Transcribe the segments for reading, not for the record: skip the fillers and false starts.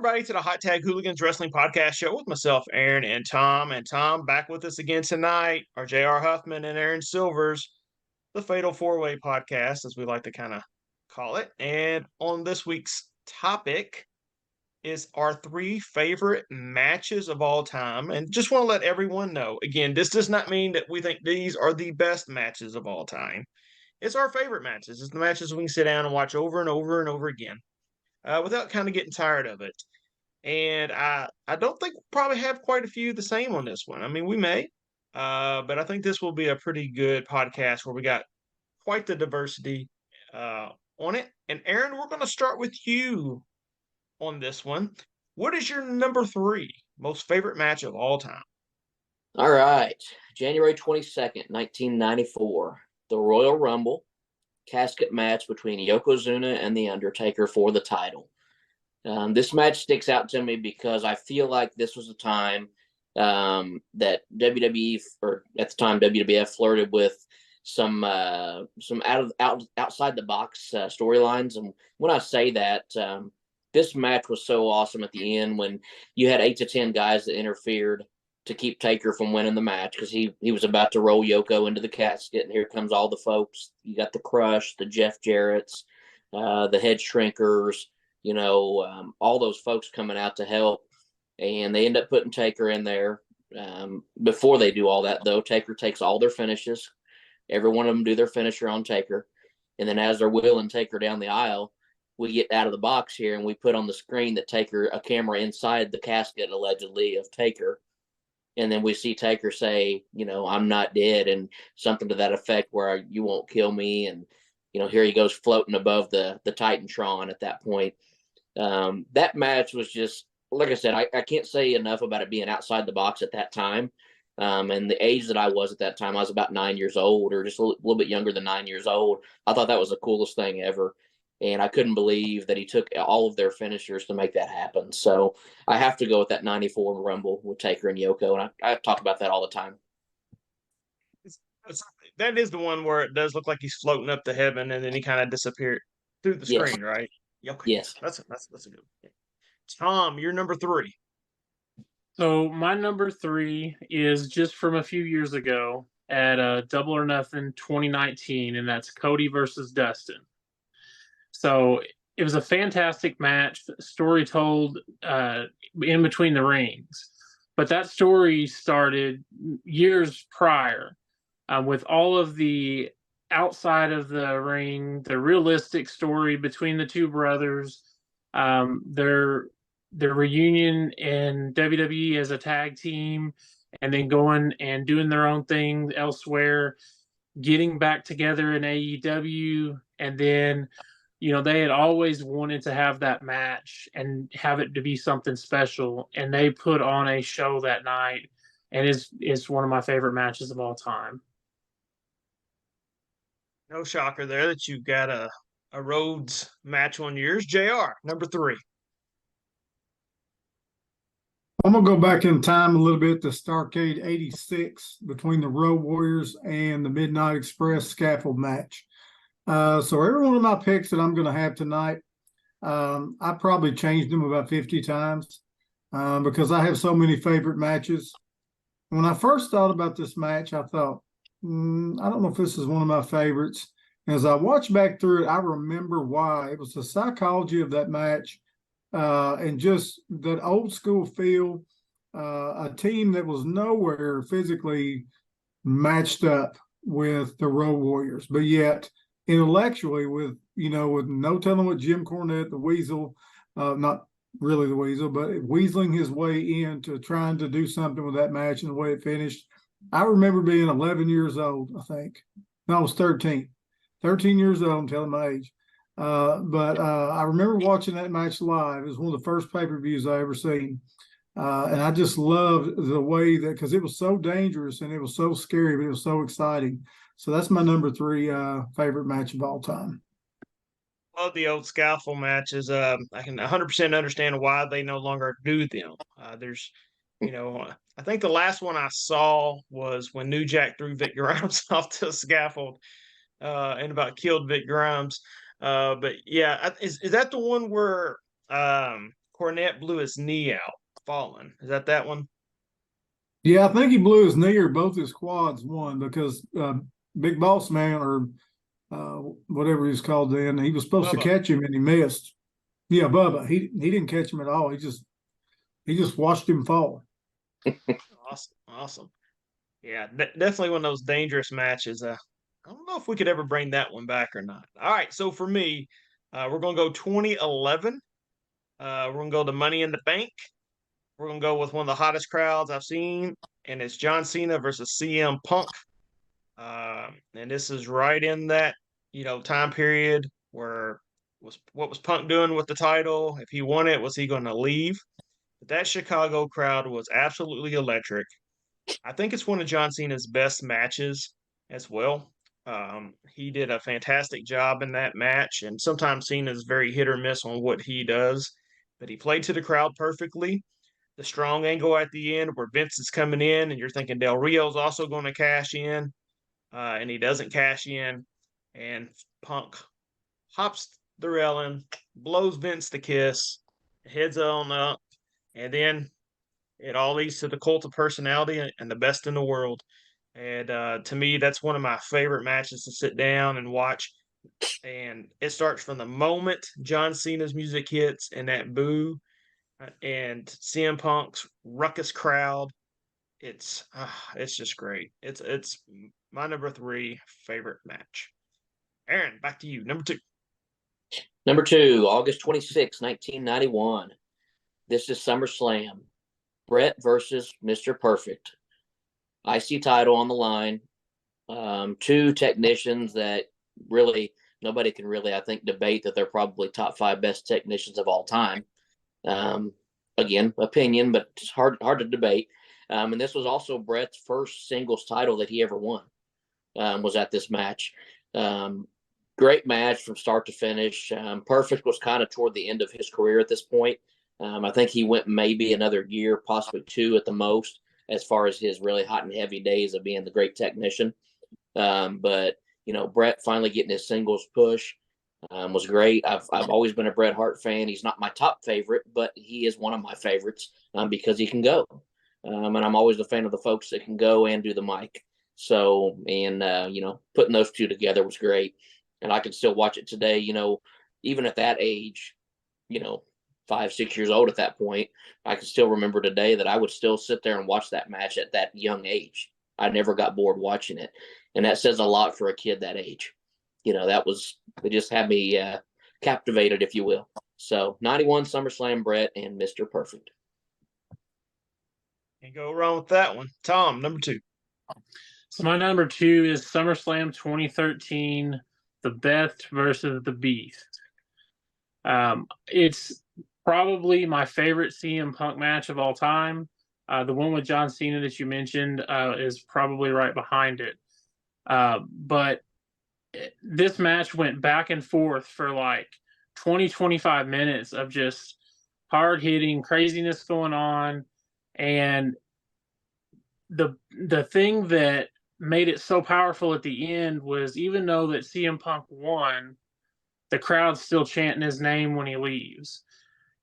everybody, to the Hot Tag Hooligans Wrestling Podcast Show with myself, Aaron, and Tom. And Tom, back with us again tonight, are J.R. Huffman and Aaron Silvers, the Fatal Four-Way Podcast, as we like to kind of call it. And on this week's topic is our three favorite matches of all time. And just want to let everyone know, again, this does not mean that we think these are the best matches of all time. It's our favorite matches. It's the matches we can sit down and watch over and over and over again. Without kind of getting tired of it. And I don't think we'll probably have quite a few the same on this one. I mean, we may, but I think this will be a pretty good podcast where we got quite the diversity on it. And Aaron, we're going to start with you on this one. What is your number three most favorite match of all time? All right. January 22nd, 1994, the Royal Rumble casket match between Yokozuna and The Undertaker for the title. This match sticks out to me because I feel like this was a time that WWE, or at the time WWF, flirted with some outside the box storylines. And when I say that, this match was so awesome at the end when you had 8 to 10 guys that interfered to keep Taker from winning the match because he was about to roll Yoko into the casket, and here comes all the folks. You got the Crush, the Jeff Jarrett's, the Head Shrinkers, all those folks coming out to help, and they end up putting Taker in there. Before they do all that, though, Taker takes all their finishes. Every one of them do their finisher on Taker, and then as they're wheeling Taker down the aisle, we get out of the box here, and we put on the screen that Taker, a camera inside the casket, allegedly, of Taker. And then we see Taker say, I'm not dead, and something to that effect where you won't kill me. And, here he goes floating above the Titantron at that point. That match was just, like I said, I can't say enough about it being outside the box at that time. And the age that I was at that time, I was about 9 years old, or just a little bit younger than 9 years old. I thought that was the coolest thing ever. And I couldn't believe that he took all of their finishers to make that happen. So I have to go with that 94 Rumble with Taker and Yoko. And I talk about that all the time. That is the one where it does look like he's floating up to heaven and then he kind of disappeared through the screen, yes. Right? Okay. Yes. That's a good one. Tom, you're number three. So my number three is just from a few years ago at Double or Nothing 2019, and that's Cody versus Dustin. So it was a fantastic match, story told in between the rings. But that story started years prior with all of the outside of the ring, the realistic story between the two brothers, their reunion in WWE as a tag team, and then going and doing their own thing elsewhere, getting back together in AEW, and then they had always wanted to have that match and have it to be something special, and they put on a show that night, and it's one of my favorite matches of all time. No shocker there that you've got a Rhodes match on yours. JR, number three. I'm going to go back in time a little bit to Starrcade 86 between the Road Warriors and the Midnight Express scaffold match. So every one of my picks that I'm going to have tonight, I probably changed them about 50 times because I have so many favorite matches. When I first thought about this match, I thought, I don't know if this is one of my favorites. As I watched back through it, I remember why. It was the psychology of that match and just that old school feel, a team that was nowhere physically matched up with the Road Warriors, but yet intellectually with no telling what Jim Cornette, the Weasel, not really the Weasel, but weaseling his way into trying to do something with that match and the way it finished. I remember being 11 years old, I think. No, I was 13. 13 years old, I'm telling my age. But I remember watching that match live. It was one of the first pay-per-views I ever seen. And I just loved the way that, because it was so dangerous and it was so scary, but it was so exciting. So that's my number three favorite match of all time. Love the old scaffold matches. I can 100% understand why they no longer do them. There's, I think the last one I saw was when New Jack threw Vic Grimes off the scaffold and about killed Vic Grimes. But yeah, is that the one where Cornette blew his knee out falling. Is that one? Yeah, I think he blew his knee or both his quads one because Big Boss Man or whatever he's called then, he was supposed to Bubba. catch him and he missed. Yeah, Bubba. He didn't catch him at all. He just watched him fall. Awesome. Yeah, definitely one of those dangerous matches. I don't know if we could ever bring that one back or not. All right, so for me, we're gonna go 2011. We're gonna go to Money in the Bank. We're gonna go with one of the hottest crowds I've seen, and it's John Cena versus CM Punk. And this is right in that time period where what was Punk doing with the title? If he won it, was he going to leave? But that Chicago crowd was absolutely electric. I think it's one of John Cena's best matches as well. He did a fantastic job in that match, and sometimes Cena's very hit or miss on what he does, but he played to the crowd perfectly. The strong angle at the end where Vince is coming in, and you're thinking Del Rio's also going to cash in, and he doesn't cash in, and Punk hops the railing, blows Vince the kiss, heads on up, and then it all leads to the cult of personality and the best in the world. And to me, that's one of my favorite matches to sit down and watch. And it starts from the moment John Cena's music hits and that boo and CM Punk's ruckus crowd. It's just great. It's my number 3 favorite match. Aaron, back to you. Number 2. Number 2, August 26, 1991. This is SummerSlam. Brett versus Mr. Perfect. IC title on the line. 2 technicians that really nobody can really, I think, debate that they're probably top 5 best technicians of all time. Again, opinion, but it's hard to debate. And this was also Brett's first singles title that he ever won. Was at this match. Great match from start to finish. Perfect was kind of toward the end of his career at this point. I think he went maybe another year, possibly 2 at the most, as far as his really hot and heavy days of being the great technician. But Brett finally getting his singles push was great. I've always been a Bret Hart fan. He's not my top favorite, but he is one of my favorites because he can go. And I'm always a fan of the folks that can go and do the mic. So, and putting those 2 together was great. And I can still watch it today. Even at that age, 5, 6 years old at that point, I can still remember today that I would still sit there and watch that match at that young age. I never got bored watching it. And that says a lot for a kid that age. It just had me captivated, if you will. So 91 SummerSlam, Brett and Mr. Perfect. Can't go wrong with that one. Tom, number 2. So my number 2 is SummerSlam 2013, the Beth versus the Beast. It's probably my favorite CM Punk match of all time. The one with John Cena that you mentioned is probably right behind it. But this match went back and forth for like 20, 25 minutes of just hard hitting craziness going on. And the thing that made it so powerful at the end was even though that CM Punk won, the crowd's still chanting his name when he leaves.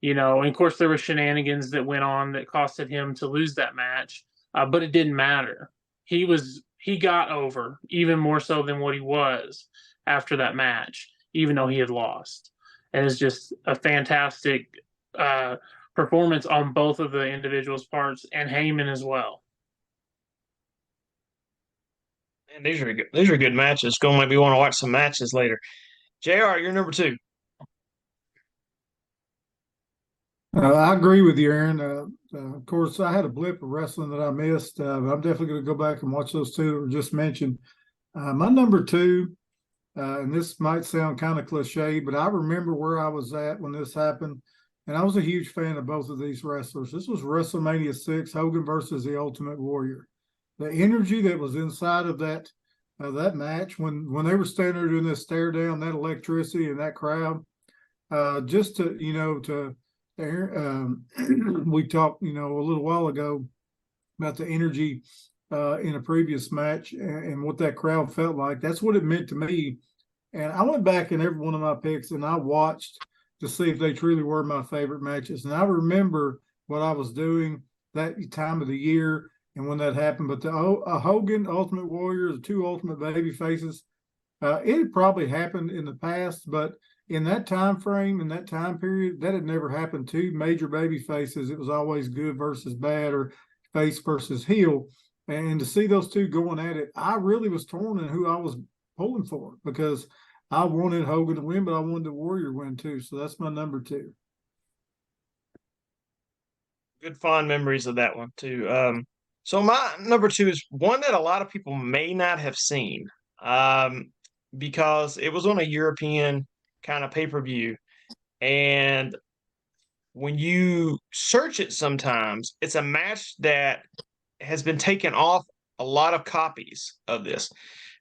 And of course there were shenanigans that went on that costed him to lose that match, but it didn't matter. He got over even more so than what he was after that match, even though he had lost. And it's just a fantastic performance on both of the individuals' parts and Heyman as well. And these are good matches. Going to make me want to watch some matches later. JR, you're number 2. I agree with you, Aaron. Of course, I had a blip of wrestling that I missed. I'm definitely going to go back and watch those 2 that were just mentioned. My number 2, and this might sound kind of cliche, but I remember where I was at when this happened, and I was a huge fan of both of these wrestlers. This was WrestleMania 6, Hogan versus the Ultimate Warrior. The energy that was inside of that match when they were standing there doing this stare down, that electricity and that crowd, just to we talked, a little while ago about the energy in a previous match and what that crowd felt like. That's what it meant to me. And I went back in every one of my picks and I watched to see if they truly were my favorite matches. And I remember what I was doing that time of the year and when that happened. But the Hogan, Ultimate Warrior, the two Ultimate Baby Faces, it had probably happened in the past, but in that time frame, in that time period, that had never happened. Two major baby faces. It was always good versus bad or face versus heel. And to see those two going at it, I really was torn in who I was pulling for because I wanted Hogan to win, but I wanted the Warrior to win too. So that's my number 2. Good fond memories of that one too. So my number 2 is one that a lot of people may not have seen, because it was on a European kind of pay-per-view, and when you search it, sometimes it's a match that has been taken off a lot of copies of this,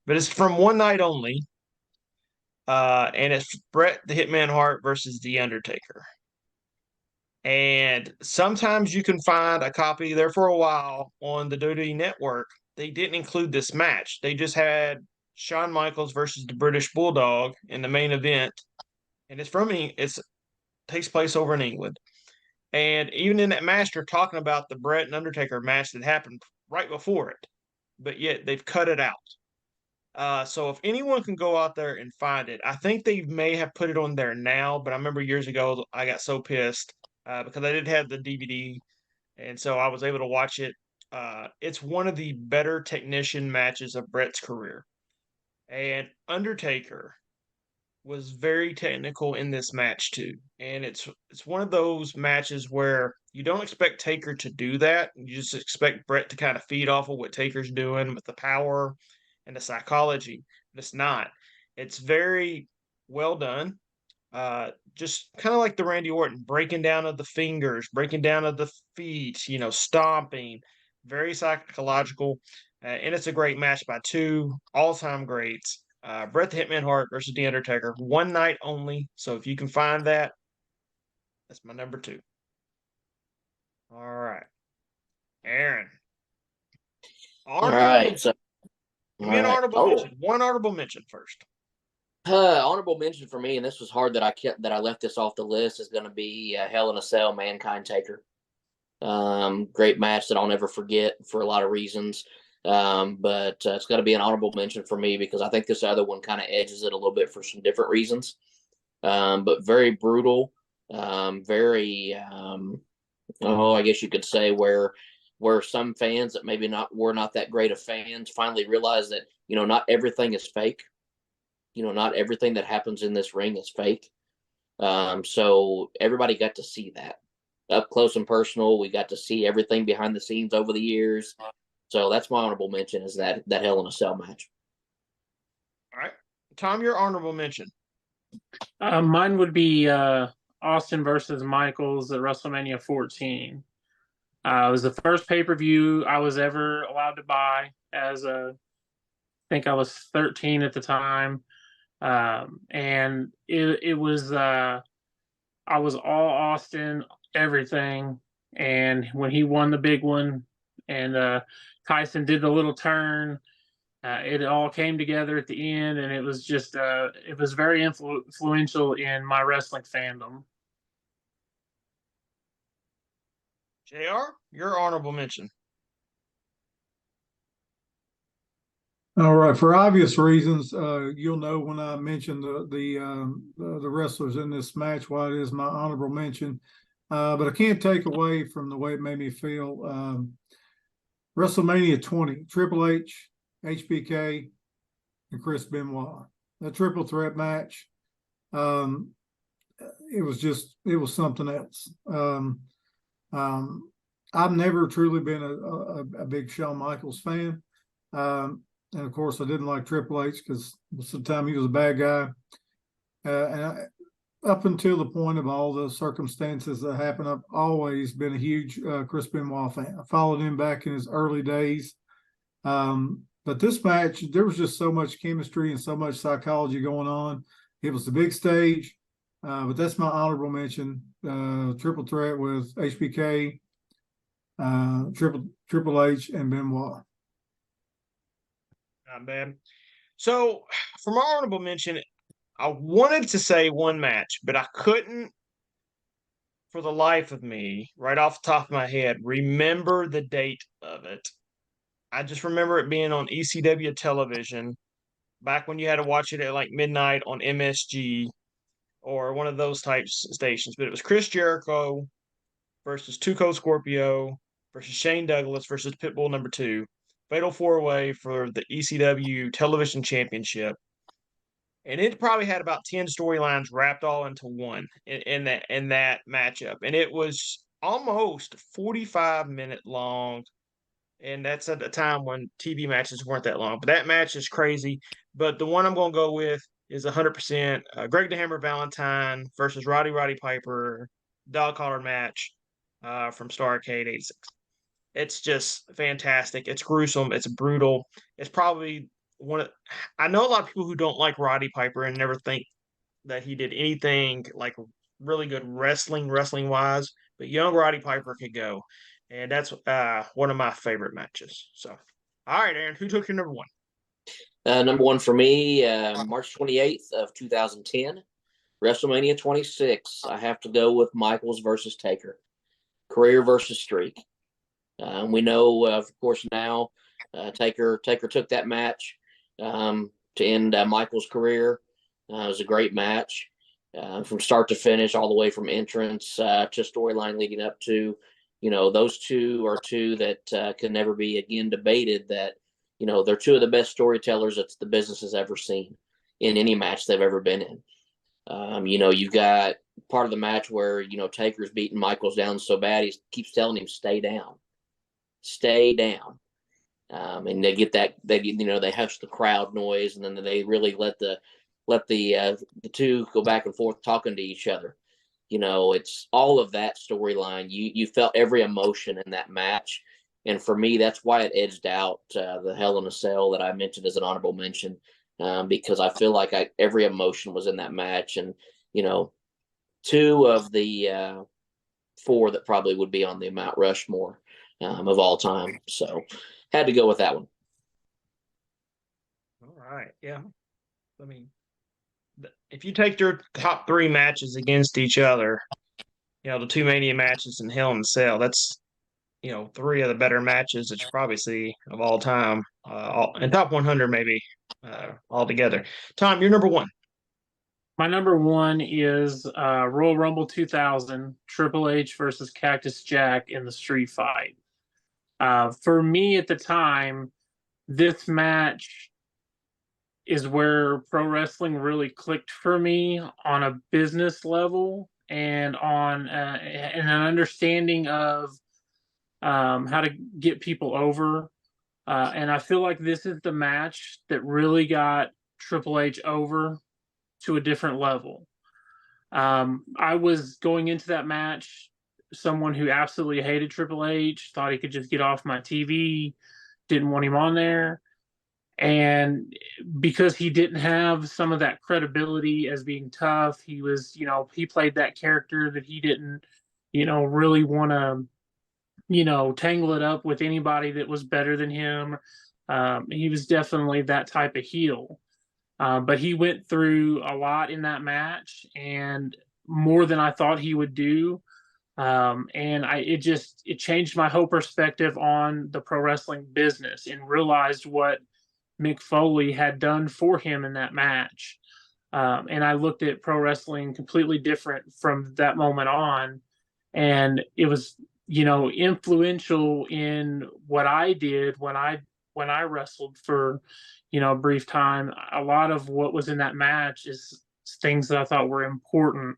but it's from one night only, and it's Bret the Hitman Hart versus The Undertaker. And sometimes you can find a copy there for a while on the WWE Network. They didn't include this match. They just had Shawn Michaels versus the British Bulldog in the main event, and it's takes place over in England. And even in that match, they're talking about the Bret and Undertaker match that happened right before it, but yet they've cut it out. So if anyone can go out there and find it, I think they may have put it on there now, but I remember years ago I got so pissed because I did have the DVD, and so I was able to watch it. It's one of the better technician matches of Bret's career, and Undertaker was very technical in this match too. And it's one of those matches where you don't expect Taker to do that. You just expect Bret to kind of feed off of what Taker's doing with the power and the psychology. But it's not. It's very well done. Just kind of like the Randy Orton, breaking down of the fingers, breaking down of the feet, stomping, very psychological. And it's a great match by two all-time greats. Bret the Hitman Hart versus The Undertaker, one night only. So if you can find that, that's my number 2. All right, Aaron. All right. So, give me an honorable mention. One honorable mention first. Honorable mention for me, and this was hard that I left this off the list, is going to be Hell in a Cell, Mankind Taker. Great match that I'll never forget for a lot of reasons. But it's got to be an honorable mention for me because I think this other one kind of edges it a little bit for some different reasons. But very brutal, very, I guess you could say where some fans that maybe were not that great of fans finally realized that, not everything is fake. Not everything that happens in this ring is fake. So everybody got to see that up close and personal. We got to see everything behind the scenes over the years. So that's my honorable mention, is that Hell in a Cell match. All right. Tom, your honorable mention. Mine would be Austin versus Michaels at WrestleMania 14. It was the first pay-per-view I was ever allowed to buy I think I was 13 at the time. And it was, I was all Austin, everything. And when he won the big one and Tyson did the little turn, it all came together at the end, and it was just it was very influential in my wrestling fandom. JR, your honorable mention. All right, for obvious reasons, you'll know when I mention the wrestlers in this match why it is my honorable mention. But I can't take away from the way it made me feel. WrestleMania 20, Triple H, HBK, and Chris Benoit. That triple threat match, it was something else. I've never truly been a big Shawn Michaels fan. And of course, I didn't like Triple H because most of the time he was a bad guy. Up until the point of all the circumstances that happened, I've always been a huge Chris Benoit fan. I followed him back in his early days. But this match, there was just so much chemistry and so much psychology going on. It was the big stage, but that's my honorable mention. Triple threat with HBK, Triple H, and Benoit. Not bad. So for my honorable mention, I wanted to say one match, but I couldn't for the life of me, right off the top of my head, remember the date of it. I just remember it being on ECW television back when you had to watch it at like midnight on MSG or one of those types of stations. But it was Chris Jericho versus Tuco Scorpio versus Shane Douglas versus Pitbull number two. Fatal four way for the ECW television championship. And it probably had about 10 storylines wrapped all into one in that matchup. And it was almost 45-minute long. And that's at a time when TV matches weren't that long. But that match is crazy. But the one I'm going to go with is 100% Greg the Hammer Valentine versus Roddy Piper dog collar match from Starrcade 86. It's just fantastic. It's gruesome. It's brutal. It's probably one of, I know a lot of people who don't like Roddy Piper and never think that he did anything like really good wrestling wise, but young Roddy Piper could go. And that's one of my favorite matches. So, all right, Aaron, who took your number one? Number one for me, March 28th of 2010, WrestleMania 26. I have to go with Michaels versus Taker, career versus streak. We know, of course, now Taker took that match to end Michaels' career. It was a great match from start to finish, all the way from entrance to storyline leading up to. Those two are two that can never be again debated. That they're two of the best storytellers that the business has ever seen in any match they've ever been in. You've got part of the match where Taker's beating Michaels down so bad he keeps telling him stay down. And they get that they hush the crowd noise, and then they really let the two go back and forth talking to each other. It's all of that storyline. You felt every emotion in that match, and for me, that's why it edged out the Hell in a Cell that I mentioned as an honorable mention, because I feel like every emotion was in that match, and two of the four that probably would be on the Mount Rushmore of all time. So had to go with that one. All right. Yeah. I mean, if you take your top three matches against each other, the two Mania matches in Hell in a Cell, that's, three of the better matches that you probably see of all time, and top 100 maybe altogether. Tom, you're number one. My number one is Royal Rumble 2000, Triple H versus Cactus Jack in the street fight. For me at the time, this match is where pro wrestling really clicked for me on a business level and on and an understanding of how to get people over. And I feel like this is the match that really got Triple H over to a different level. I was going into that match someone who absolutely hated Triple H, thought he could just get off my TV, didn't want him on there. And because he didn't have some of that credibility as being tough, he was, he played that character that he didn't, really want to, tangle it up with anybody that was better than him. He was definitely that type of heel. But he went through a lot in that match and more than I thought he would do. And it changed my whole perspective on the pro wrestling business and realized what Mick Foley had done for him in that match. And I looked at pro wrestling completely different from that moment on. And it was, influential in what I did when I wrestled for, a brief time. A lot of what was in that match is things that I thought were important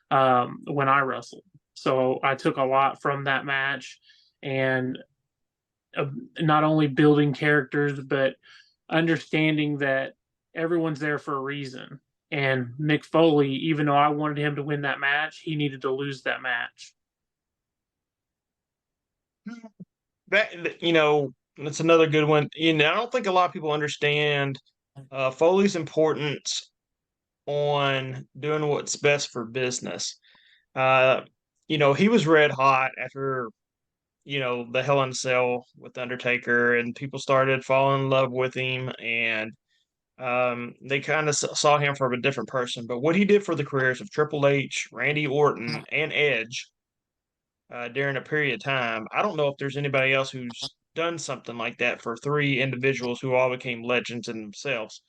when I wrestled. So I took a lot from that match, and not only building characters, but understanding that everyone's there for a reason. And Mick Foley, even though I wanted him to win that match, he needed to lose that match. That that's another good one. I don't think a lot of people understand Foley's importance on doing what's best for business. Uh, he was red hot after the Hell in a Cell with Undertaker, and people started falling in love with him, and They kind of saw him for a different person, but what he did for the careers of Triple H, Randy Orton, and Edge during a period of time, I don't know if there's anybody else who's done something like that for three individuals who all became legends in themselves.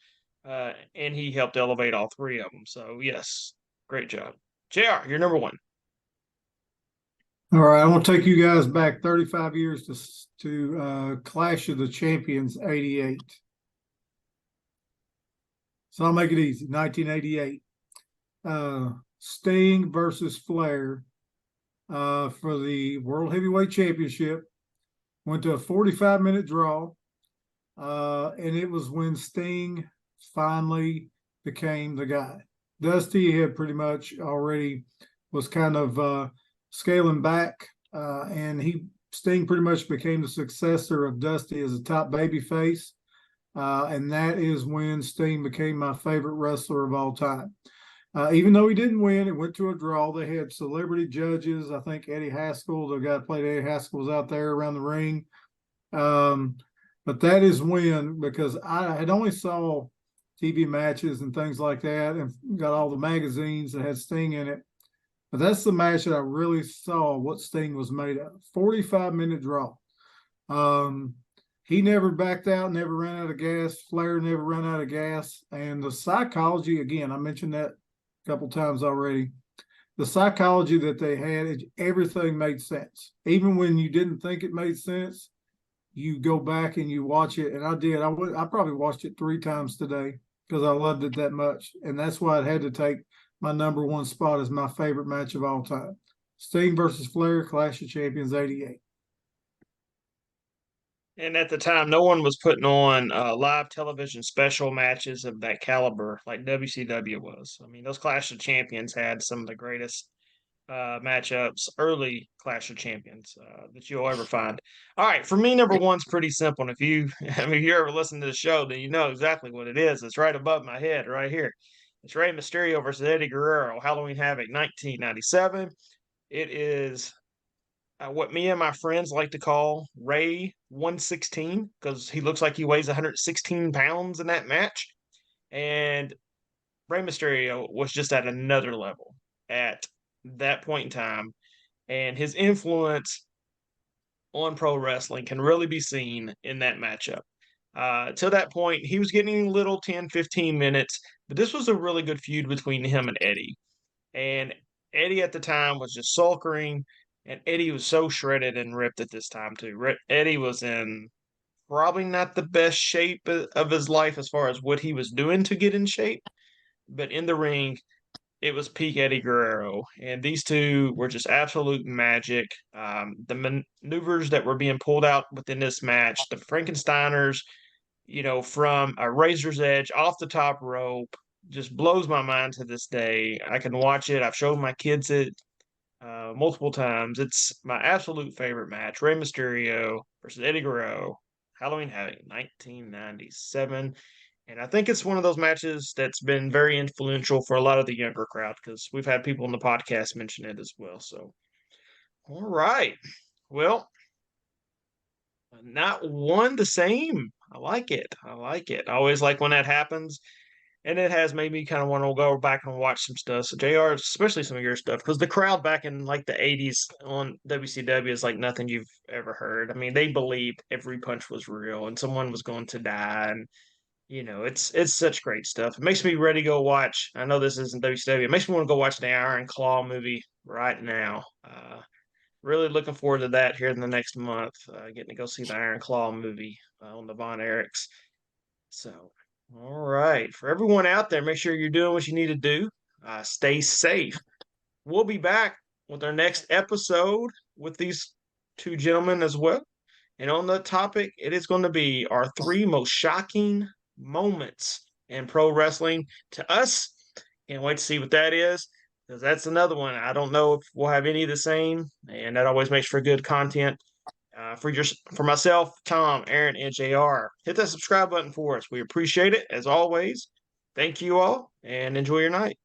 And he helped elevate all three of them. So, yes, great job. JR, you're number one. All right, I'm going to take you guys back 35 years to Clash of the Champions 88. So I'll make it easy. 1988. Sting versus Flair for the World Heavyweight Championship. Went to a 45-minute draw. And it was when Sting finally became the guy. Dusty had pretty much already was kind of scaling back, and Sting pretty much became the successor of Dusty as a top baby face. And that is when Sting became my favorite wrestler of all time. Even though he didn't win, it went to a draw. They had celebrity judges. I think Eddie Haskell, the guy that played Eddie Haskell, was out there around the ring. But that is when, because I had only saw TV matches and things like that and got all the magazines that had Sting in it. But that's the match that I really saw what Sting was made of. 45-minute draw. He never backed out, never ran out of gas. Flair never ran out of gas. And the psychology, again, I mentioned that a couple times already. The psychology that they had, everything made sense. Even when you didn't think it made sense, you go back and you watch it. And I did. I probably watched it 3 times today because I loved it that much. And that's why it had to take my number one spot as my favorite match of all time. Sting versus Flair, Clash of Champions 88. And at the time, no one was putting on live television special matches of that caliber like WCW was. I mean, those Clash of Champions had some of the greatest matchups, early Clash of Champions that you'll ever find. All right, for me, number one's pretty simple. And if you ever listen to the show, then you know exactly what it is. It's right above my head, right here. It's Rey Mysterio versus Eddie Guerrero, Halloween Havoc 1997. It is what me and my friends like to call Ray 116 because he looks like he weighs 116 pounds in that match. And Rey Mysterio was just at another level at that point in time. And his influence on pro wrestling can really be seen in that matchup. Till that point, he was getting little 10, 15 minutes, but this was a really good feud between him and Eddie. And Eddie at the time was just sulking, and Eddie was so shredded and ripped at this time, too. Eddie was in probably not the best shape of his life as far as what he was doing to get in shape, but in the ring, it was peak Eddie Guerrero, and these two were just absolute magic. The maneuvers that were being pulled out within this match, the Frankensteiners, from a razor's edge off the top rope, just blows my mind to this day. I can watch it. I've showed my kids it multiple times. It's my absolute favorite match. Rey Mysterio versus Eddie Guerrero, Halloween Havoc, 1997. And I think it's one of those matches that's been very influential for a lot of the younger crowd because we've had people in the podcast mention it as well. So, all right. Well, not one the same. I like it. I always like when that happens. And it has made me kind of want to go back and watch some stuff. So, JR, especially some of your stuff, because the crowd back in like the 80s on WCW is like nothing you've ever heard. I mean, they believed every punch was real and someone was going to die. And it's such great stuff. It makes me ready to go watch. I know this isn't WCW. It makes me want to go watch the Iron Claw movie right now. Really looking forward to that here in the next month. Getting to go see the Iron Claw movie on the Von Erichs. So, all right. For everyone out there, make sure you're doing what you need to do. Stay safe. We'll be back with our next episode with these two gentlemen as well. And on the topic, it is going to be our 3 most shocking moments in pro wrestling to us. Can't wait to see what that is because that's another one. I don't know if we'll have any of the same, and that always makes for good content. For myself, Tom, Aaron, and JR, hit that subscribe button for us. We appreciate it as always. Thank you all, and enjoy your night.